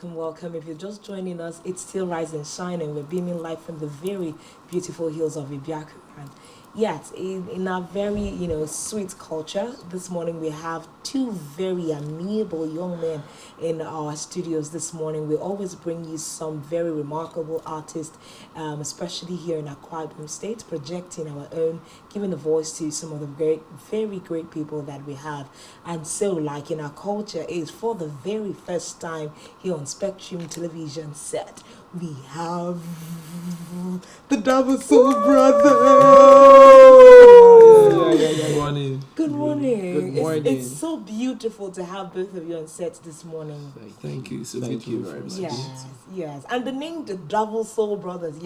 welcome. If you're just joining us, it's still Rise and Shine, and we're beaming live from the very beautiful hills of Ibiaku. And yes, in our very, sweet culture, this morning we have two very amiable young men in our studios this morning. We always bring you some very remarkable artists, especially here in Akwa Ibom State, projecting our own, giving a voice to some of the very great people that we have. And so, like in our culture, is for the very first time here on Spectrum television set, we have the Double Soul Brothers. Good morning. Good morning. Good morning. It's so beautiful to have both of you on set this morning. Thank you. Thank you very much. Yes. And the name, the Double Soul Brothers,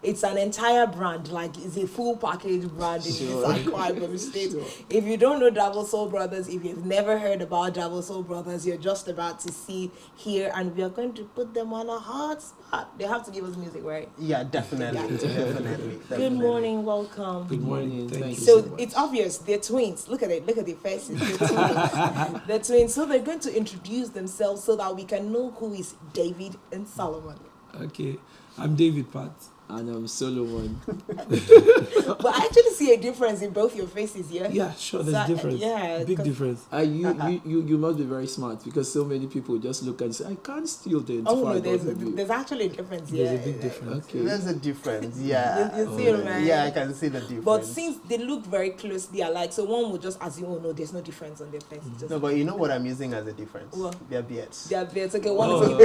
it's an entire brand, like it's a full package brand in this Akwa Ibom State. Sure. If you don't know Double Soul Brothers, if you've never heard about Double Soul Brothers, you're just about to see here, and we are going to put them on a hot spot. They have to give us music, right? Yeah, definitely. Definitely. Good morning, welcome. Good morning. Thank you so much. It's obvious they're twins. Look at it. Look at their faces. They're twins. They're twins. So they're going to introduce themselves so that we can know who is David and Solomon. Okay, I'm David Pat. And I'm Solomon. But I actually see a difference in both your faces, yeah? Yeah, sure, there's difference. Yeah. Big difference. You must be very smart because so many people just look and say, I can't still identify there's actually a difference, yeah. There's a big difference. Okay. There's a difference, yeah. You see it, right? Yeah, I can see the difference. But since they look very closely alike, so one would just assume, oh no, there's no difference on their faces. No, but you know what I'm using as a difference? What? Their beards. Their beards, okay. One of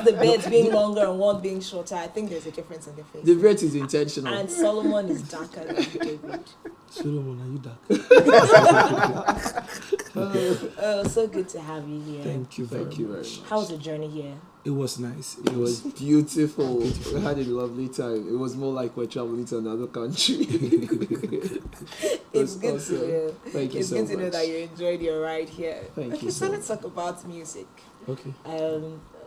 the beards being longer and one being shorter, I think there's a difference on their face. The beard is intentional. And Solomon is darker than David. Solomon, are you dark? Oh, so good to have you here. Thank you very much. How was the journey here? It was nice. It was beautiful. We had a lovely time. It was more like we're traveling to another country. It's good to know. Thank you so much. It's good to know that you enjoyed your ride here. Thank you so let's talk about music. Okay.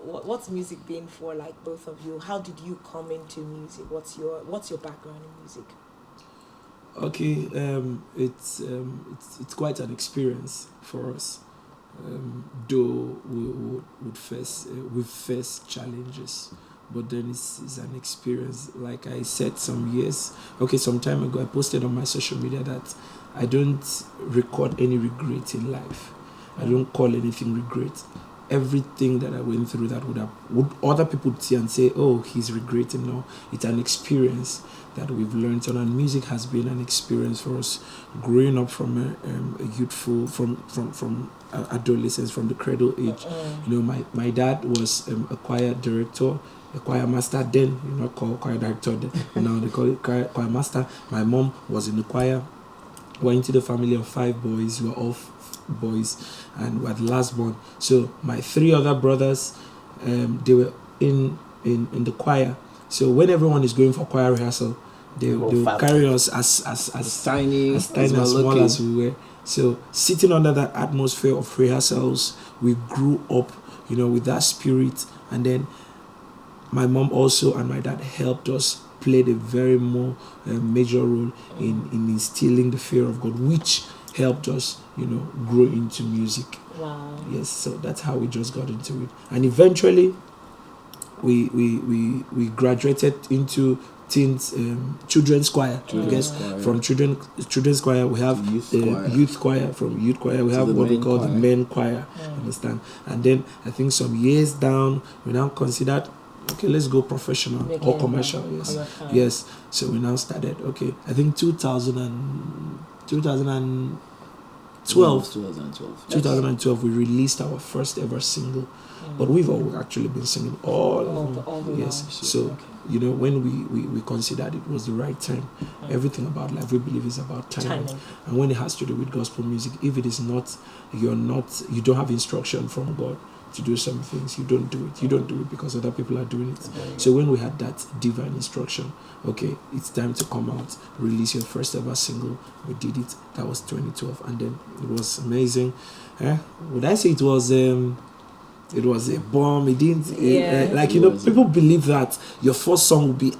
What's music been for, like, both of you? How did you come into music? What's your background in music? Okay, it's quite an experience for us. Though we've faced challenges, but then it's an experience. Like I said some time ago, I posted on my social media that I don't record any regret in life. I don't call anything regret. Everything that I went through that would other people see and say, oh, he's regretting. No, it's an experience that we've learned on, and music has been an experience for us growing up from a youthful, from adolescence, from the cradle age. My dad was a choir director, a choir master then, called choir director then. Now they call it choir master. My mom was in the choir. We're into the family of 5 boys. We were all boys, and we're the last born. So my 3 other brothers, they were in the choir. So when everyone is going for choir rehearsal, they will carry us as tiny, as small as we were. So sitting under that atmosphere of rehearsals, we grew up, with that spirit. And then my mom also and my dad helped us, played a very more major role in instilling the fear of God, which helped us, grow into music. Wow. Yes, so that's how we just got into it. And eventually, we graduated into children's choir. From children's choir we have youth choir. From youth choir we have what we call the men choir. Understand? And then I think some years down we now considered, okay, let's go professional or commercial. Yes. So we now started. Okay, I think 2012 we released our first ever single. But we've actually been singing all the yes. So when we considered it was the right time. Everything about life we believe is about timing. And when it has to do with gospel music, if it is not, you don't have instruction from God to do some things, you don't do it. You don't do it because other people are doing it. So when we had that divine instruction, okay, it's time to come out, release your first ever single. We did it. That was 2012, and then it was amazing. Would I say it was It was a bomb. It didn't Yeah. people believe that your first song will be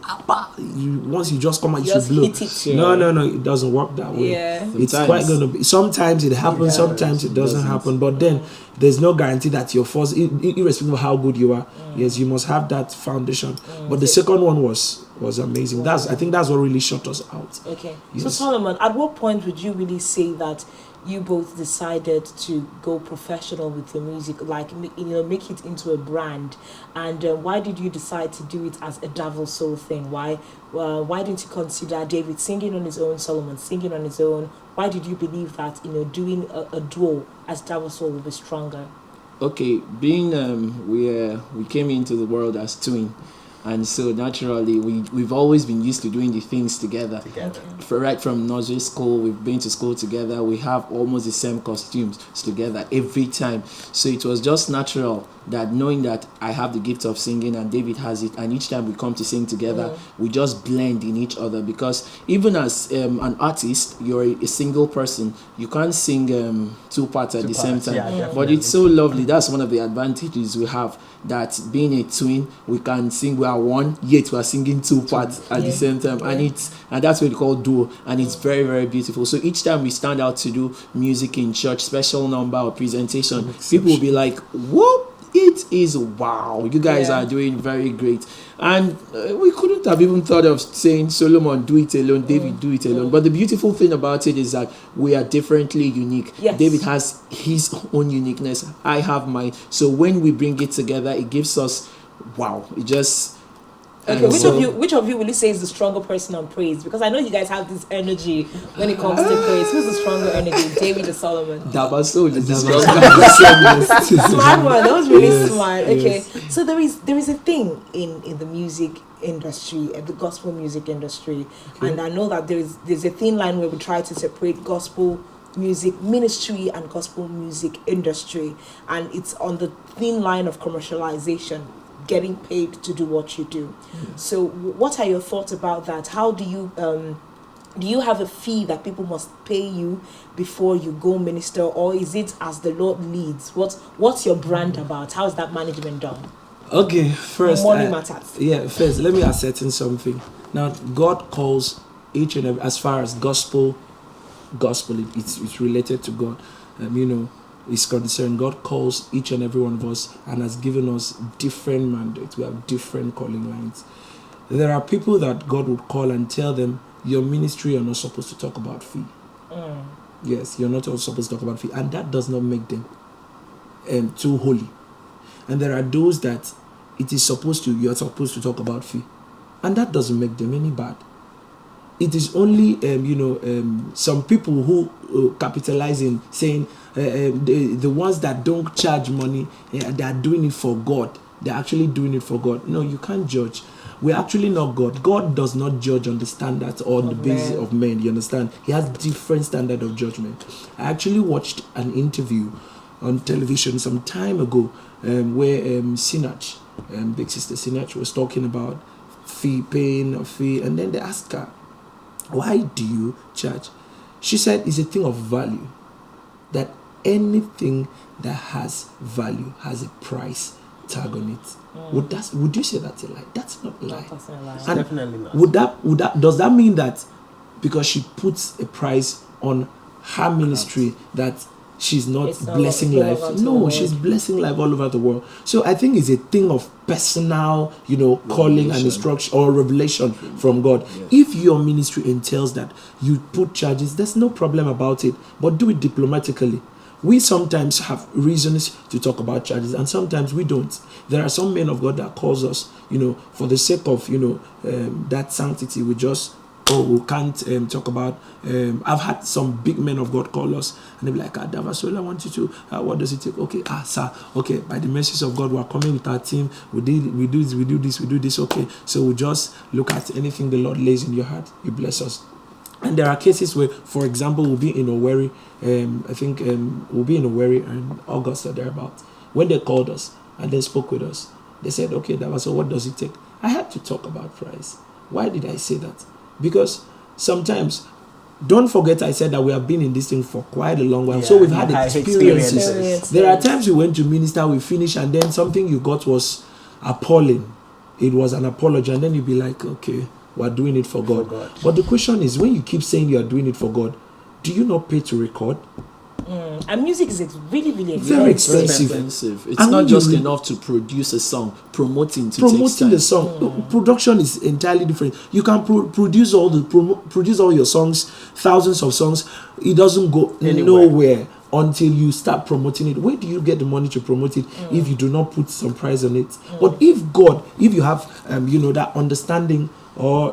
once you just come out, you Just should blow. hit it. Yeah. No, it doesn't work that way. Yeah. It's Sometimes. quite gonna be. Sometimes it happens, Yeah. sometimes it doesn't Doesn't. happen. But then there's no guarantee that your first, irrespective of how good you are, yes, you must have that foundation. But the second one was amazing. I think that's what really shut us out. Okay. So Yes. Solomon, at what point would you really say that you both decided to go professional with the music, like make it into a brand? And why did you decide to do it as a Davil Soul thing? Why didn't you consider David singing on his own, Solomon singing on his own? Why did you believe that doing a duo as Davil Soul would be stronger? Okay, being we came into the world as twin, and so naturally we've always been used to doing the things together. Right from nursery school, we've been to school together. We have almost the same costumes together every time. So it was just natural that knowing that I have the gift of singing and David has it, and each time we come to sing together, we just blend in each other. Because even as an artist, you're a single person. You can't sing two parts at the same time. Yeah, but it's so lovely. That's one of the advantages we have. That being a twin, we can sing. We are one, yet we are singing two parts at the same time, and that's what we call duo, and it's very, very beautiful. So each time we stand out to do music in church, special number or presentation, people will be like, "Whoop! It is wow! You guys are doing very great." And we couldn't have even thought of saying, Solomon, do it alone, David, do it alone. But the beautiful thing about it is that we are differently unique. Yes. David has his own uniqueness. I have mine. So when we bring it together, it gives us, wow. It just... Okay, which of you will you say is the stronger person on praise? Because I know you guys have this energy when it comes to praise. Who's the stronger energy, David or Solomon? Dabaso is the Smart one. That was really smart. Okay, so there is a thing in the music industry, the gospel music industry, and I know that there's a thin line where we try to separate gospel music ministry and gospel music industry, and it's on the thin line of commercialization, getting paid to do what you do. So what are your thoughts about that? How do you have a fee that people must pay you before you go minister, or is it as the Lord leads? What's your brand about? How is that management done? Okay, first, Money matters. First, let me ascertain something. Now, God calls each and every, as far as gospel, it's related to God. Is concerned. God calls each and every one of us and has given us different mandates. We have different calling lines. There are people that God would call and tell them, your ministry, you're not supposed to talk about fee. Yes, you're not supposed to talk about fee, and that does not make them too holy. And there are those that you're supposed to talk about fee, and that doesn't make them any bad. It is only some people who capitalize in saying the ones that don't charge money, they are doing it for God. They're actually doing it for God. No, you can't judge. We're actually not God. God does not judge on the standards or on the basis of men. You understand? He has different standard of judgment. I actually watched an interview on television some time ago where Sinach, Big Sister Sinach, was talking about paying a fee, and then they asked her, why do you charge? She said it's a thing of value. That anything that has value has a price tag on it. Would you say that's a lie? That's not a lie. That's not a lie. And Definitely not. Would that does that mean that because she puts a price on her ministry that she's not It's not blessing all life? over the No, world. she's blessing life all over the world. So I think it's a thing of personal, calling and instruction or revelation from God. If your ministry entails that you put charges, there's no problem about it, but do it diplomatically. We sometimes have reasons to talk about charges, and sometimes we don't. There are some men of God that calls us, for the sake of, that sanctity, we just, we can't talk about. I've had some big men of God call us, and they'll be like, Davasola, I want you to, what does it take? Okay, sir, okay, by the mercies of God, we're coming with our team, we do this, okay. So we just look at anything the Lord lays in your heart, you bless us. And there are cases where, for example, we'll be in Owerri, we'll be in Owerri in August or thereabout. When they called us and they spoke with us, they said, okay, so what does it take? I had to talk about price. Why did I say that? Because sometimes don't forget I said that we have been in this thing for quite a long while. So we've had experiences. There are times we went to minister, we finished, and then something you got was appalling. It was an apology, and then you'd be like, okay, we're doing it for God. But the question is, when you keep saying you are doing it for God, do you not pay to record? And music is really, really expensive. Very expensive. It's not just enough to produce a song. Promoting the song. Production is entirely different. You can produce all your songs, thousands of songs. It doesn't go nowhere until you start promoting it. Where do you get the money to promote it if you do not put some price on it? But if you have that understanding or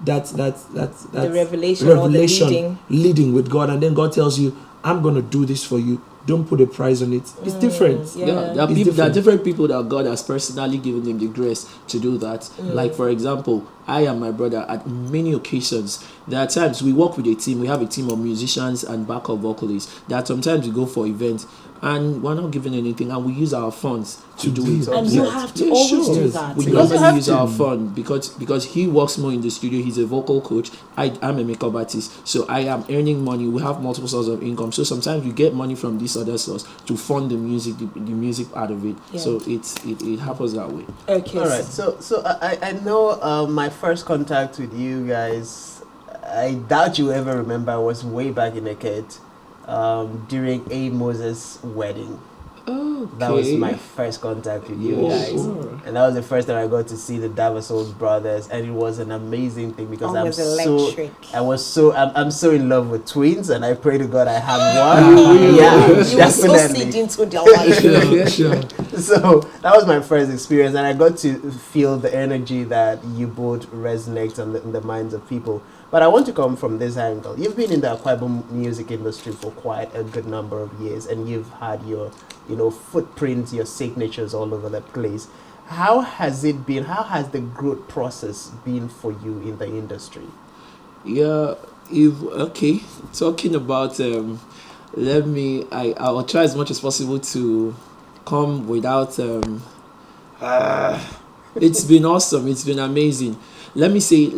that's the revelation or the leading with God, and then God tells you, I'm going to do this for you. Don't put a price on it. It's different. There are different people that God has personally given them the grace to do that. Like, for example, I and my brother, at many occasions, there are times we work with a team. We have a team of musicians and backup vocalists. There are sometimes we go for events and we're not given anything, and we use our funds to do it. And you have to always do that. We normally use our fund because he works more in the studio. He's a vocal coach. I'm a makeup artist, so I am earning money. We have multiple sources of income, so sometimes we get money from this other source to fund the music part of it. So it happens that way. Okay. All right. So I know my first contact with you guys, I doubt you ever remember, was way back in the kid. During A. Moses' wedding. That was my first contact with you guys. Sure. And that was the first time I got to see the Davosol brothers, and it was an amazing thing because I'm so in love with twins, and I pray to God I have one. You definitely. Into their life. So that was my first experience, and I got to feel the energy that you both resonate in the minds of people. But I want to come from this angle. You've been in the Akwa Ibom music industry for quite a good number of years, and you've had your, footprints, your signatures all over the place. How has it been? How has the growth process been for you in the industry? Yeah, talking about, I'll try as much as possible to come without, it's been awesome. It's been amazing. Let me say,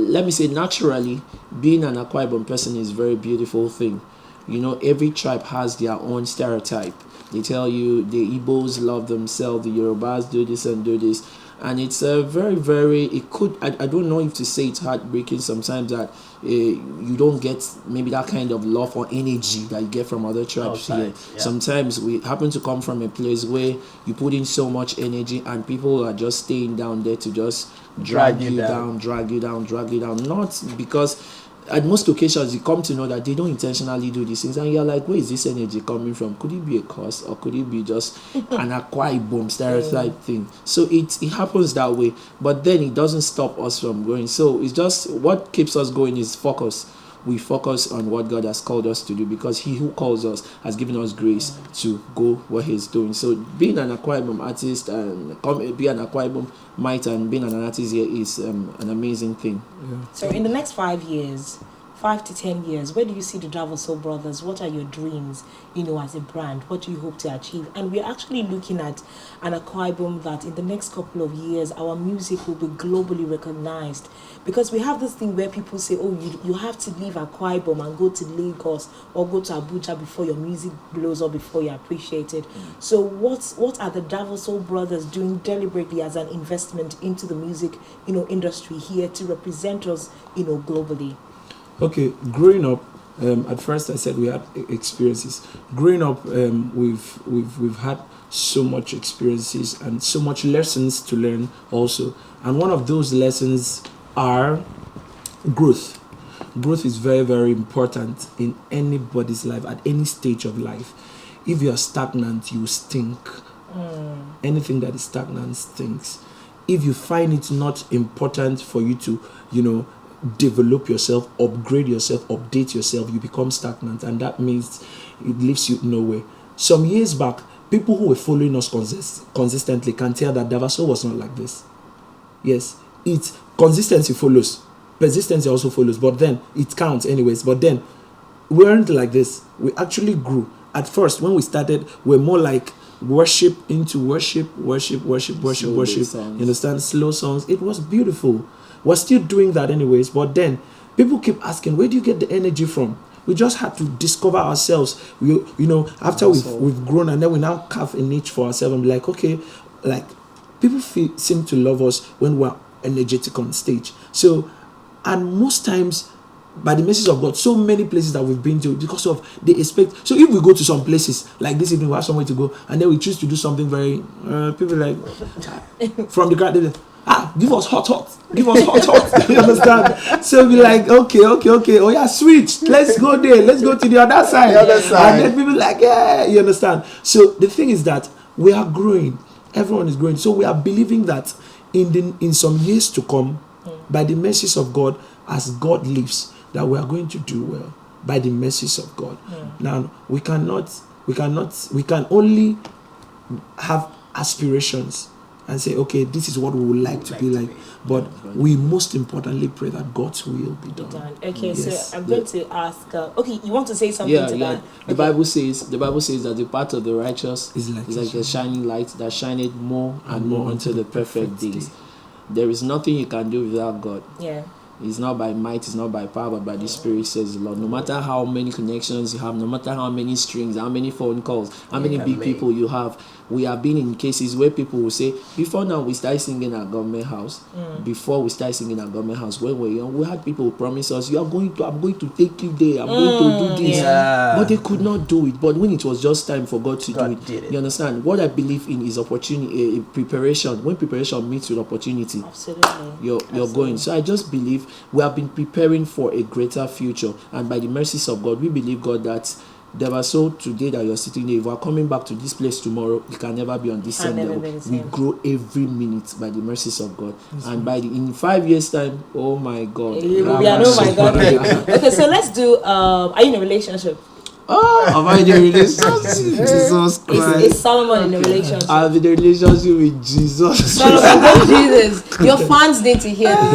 naturally, being an Akwa Ibom person is a very beautiful thing. Every tribe has their own stereotype. They tell you the Igbos love themselves, the Yorubas do this and do this. And it's a very, very, I don't know if to say it's heartbreaking sometimes that you don't get maybe that kind of love or energy that you get from other tribes here. Yeah. Sometimes we happen to come from a place where you put in so much energy and people are just staying down there to just drag you down. Not because at most occasions you come to know that they don't intentionally do these things, and you're like, where is this energy coming from? Could it be a curse, or could it be just an Akwa Ibom stereotype thing? So it happens that way, but then it doesn't stop us from going. So it's just what keeps us going is focus. We focus on what God has called us to do, because He who calls us has given us grace to go what He's doing. So being an Akwa Ibom artist and be an Akwa Ibom mite and being an artist here is an amazing thing. Yeah. So in the next 5 years, 5 to 10 years, where do you see the Davosol brothers? What are your dreams, as a brand? What do you hope to achieve? And we're actually looking at an Akwa Ibom that in the next couple of years, our music will be globally recognized. Because we have this thing where people say, you have to leave Akwa Ibom and go to Lagos or go to Abuja before your music blows up, before you're appreciated. So what are the Davosol brothers doing deliberately as an investment into the music, industry here to represent us, globally? Okay, growing up, at first I said we had experiences. Growing up, we've had so much experiences and so much lessons to learn also. And one of those lessons are growth. Growth is very, very important in anybody's life, at any stage of life. If you are stagnant, you stink. Anything that is stagnant stinks. If you find it not important for you to, develop yourself, upgrade yourself, update yourself, you become stagnant, and that means it leaves you nowhere. Some years back, people who were following us consistently can tell that Davosol was not like this. Yes, consistency follows, persistency also follows, but then it counts anyways. But then we weren't like this. We actually grew. At first, when we started, we're more like worship into worship. You understand? Slow songs. It was beautiful. We're still doing that anyways, but then People keep asking, where do you get the energy from? We just had to discover ourselves. After we've grown, and then we now carve a niche for ourselves and be like, okay, like people seem to love us when we're energetic on stage. So, and most times, by the message of God, so many places that we've been to, because of they expect. So if we go to some places like this evening, we have somewhere to go, and then we choose to do something very people like from the crowd, give us hot, give us hot. You understand? So we like, okay. Oh yeah, switch. Let's go there. Let's go to the other side. And then people like, yeah, you understand? So the thing is that we are growing. Everyone is growing. So we are believing that in some years to come, by the mercies of God, as God lives, that we are going to do well by the mercies of God. Now we can only have aspirations and say, okay, this is what we would like to be like. But we most importantly pray that God's will be done. Okay, yes. So I'm going to ask. Okay, you want to say something to that? The Bible says that the path of the righteous is like a a shining light that shineth more and more until the perfect days. There is nothing you can do without God. Yeah. It's not by might, it's not by power, but by the Spirit, says the Lord. No matter how many connections you have, no matter how many strings, how many phone calls, how many big people you have, we have been in cases where people will say, before now we started singing at government house. Before we started singing at government house, when we were young, we had people promise us, I'm going to take you there, I'm going to do this. Yeah. But they could not do it. But when it was just time for God to do it, you understand? What I believe in is opportunity, preparation. When preparation meets with opportunity, absolutely, you're going. So I just believe we have been preparing for a greater future, and by the mercies of God, we believe God that there was so today that you're sitting there. If we're coming back to this place tomorrow, you can never be on this same level. We grow every minute by the mercies of God, and in 5 years' time, oh my God, Okay, so let's do. Are you in a relationship? Am I in a relationship? Jesus Christ. Is Solomon in a relationship? I'm in a relationship with Jesus. Solomon, with Jesus. Your fans need to hear this.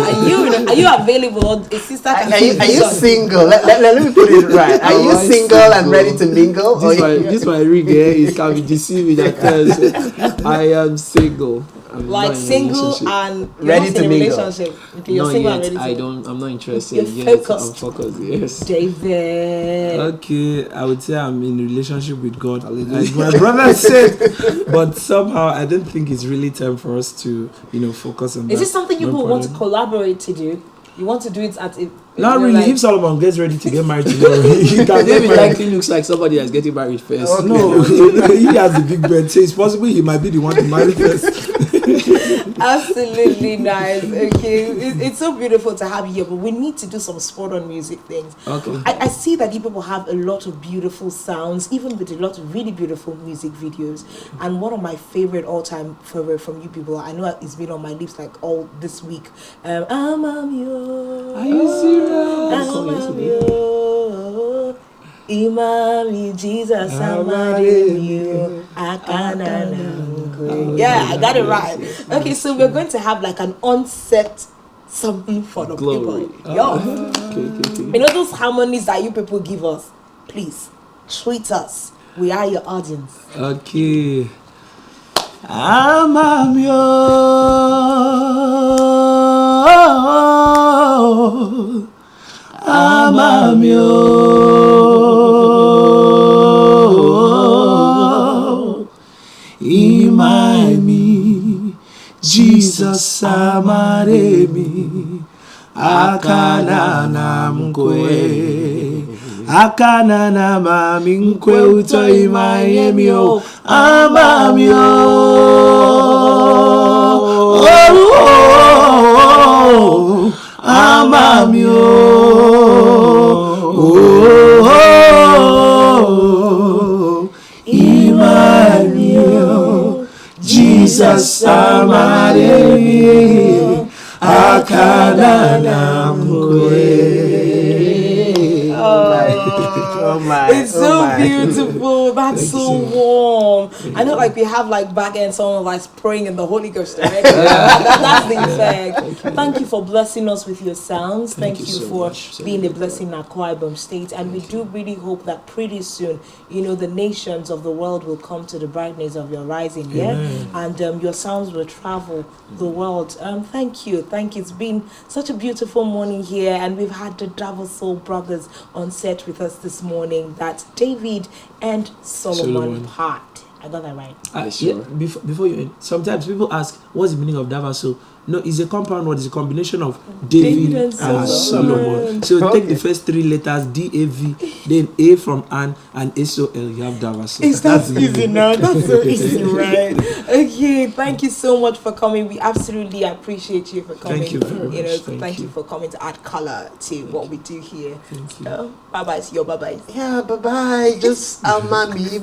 Are you available? Or a sister can are you single? Let me put it right. Are you single and ready to mingle? This my ring here. It can be deceiving at times. I am single. Like single and ready to mingle. Okay, you're single and ready to I'm not interested. You're focused. I'm focused. Yes. David. Okay, I would say I'm in a relationship with God, like my brother said. But somehow I don't think it's really time for us to, focus on that. Is this something you want to collaborate to do? You want to do it at a... Not really. Like, if Solomon gets ready to get married tomorrow, he can David likely looks like somebody that's getting married first. Okay. No, he has the big bread, so it's possible he might be the one to marry first. Absolutely nice. Okay, it's so beautiful to have you here, but we need to do some sport on music things. Okay. I see that you people have a lot of beautiful sounds, even with a lot of really beautiful music videos. And one of my favorite all-time favorite from you people, I know it's been on my lips like all this week. Are you serious? Imami Jesus Amadeu Akanana. Yeah, I got it right. Okay, so we're going to have like an on-set something for the people. Okay. You know those harmonies that you people give us? Please treat us. We are your audience. Okay. Amamio. Imami Jesus amaremi akanana mkwe akanana mami mkwe uto imayemio amamio amamio Emmanuel, Jesus amaremi akanana mkwe. Oh my. It's so beautiful. That's so warm. I know, like we have like back end someone like spraying in the Holy Ghost, right? That's the effect. Thank you for blessing us with your sounds. Thank you so for much. being a blessing in Akwa Ibom State, and we do really hope that pretty soon, the nations of the world will come to the brightness of your rising, and your sounds will travel the world. Thank you. It's been such a beautiful morning here, and we've had the Double Soul Brothers on set with us this morning. That's David and Solomon Part. I got that right. Sure. Before you end, sometimes people ask, what's the meaning of Davaso? No, it's a compound word. It's a combination of David and Solomon. So take the first 3 letters, D-A-V, then A from Anne, and S-O-L. You have Davaso. That's easy now. That's so easy, right? Okay, thank you so much for coming. We absolutely appreciate you for coming. Thank you very much. Thank you for coming to add color to what we do here. Thank you. Bye-bye. See you. Bye-bye. Yeah, bye-bye. Just Amami.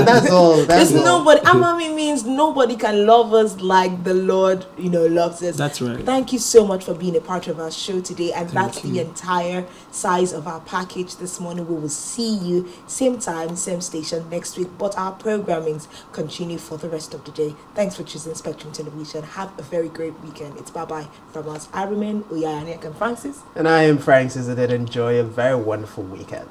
That's all. There's nobody. Amami means nobody can love us like the Lord, loves us. That's right. Thank you so much for being a part of our show today. And Thank that's you. the entire size of our package this morning. We will see you same time, same station next week. But our programmings continue for the rest of the day. Thanks for choosing Spectrum Television. Have a very great weekend. It's bye-bye from us. I remain Uyayaniak and Francis. And I am Francis, and enjoy a very wonderful weekend.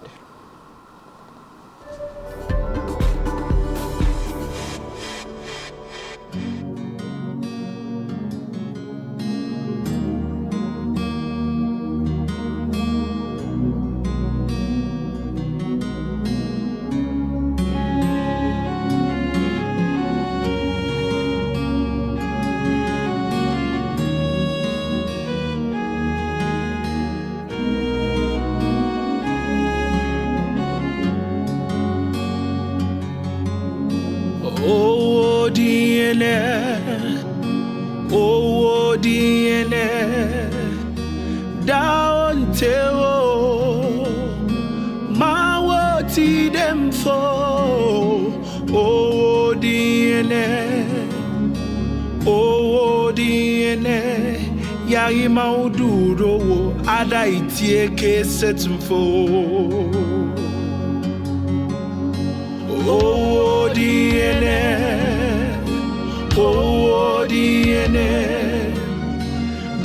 Yari mauduro ada itie ke setumfo oh diene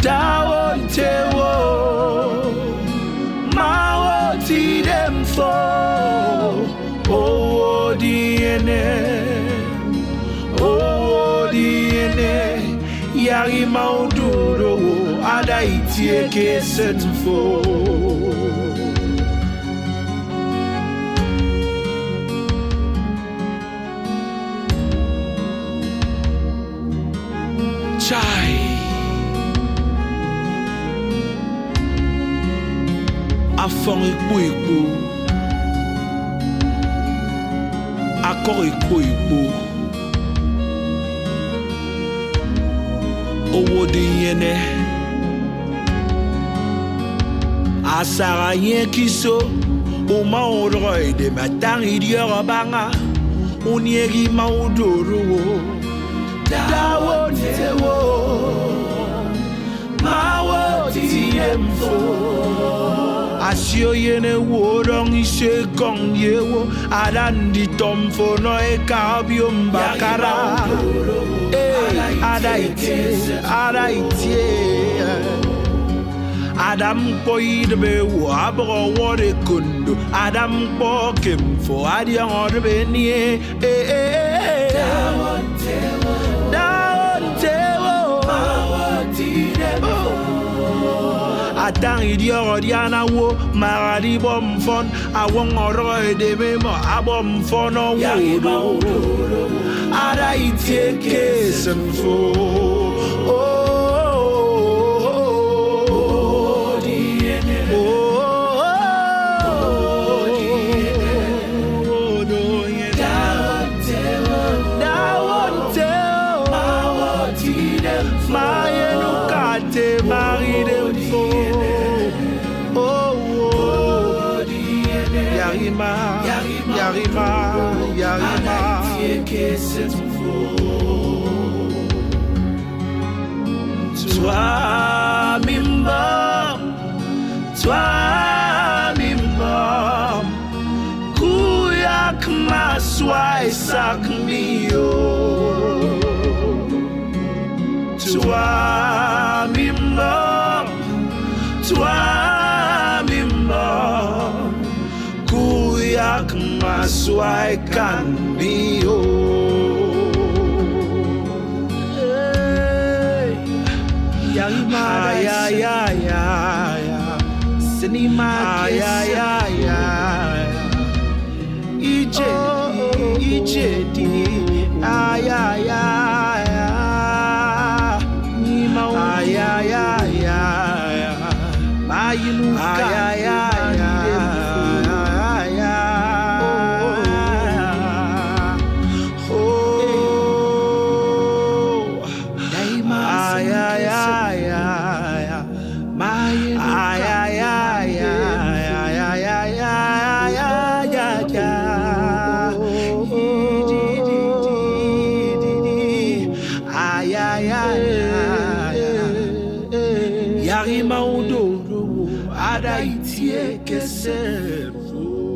dawon tewo mawoti demfo oh diene yari mauduro ada itie ke setumfo chai afon ekpo akor ekpo owo de yene asara yen kiso o ma odroy de matan idiora banga unieri maudoro dawo tewo mawoti emfo asio yene wodong ise kong yewo adandi tomfo no e kabium bakara adaitie Adam boy the be wabro wore kundo Adam bo kemfo adian or be nie Adang idiot Diana wo maradi bom fon awon oro de memo abom fon no wo ada itie kesen fo Yarima Toi mimba toi mimba kuyak maswai kan bio Yari maudoro ada itie kesefu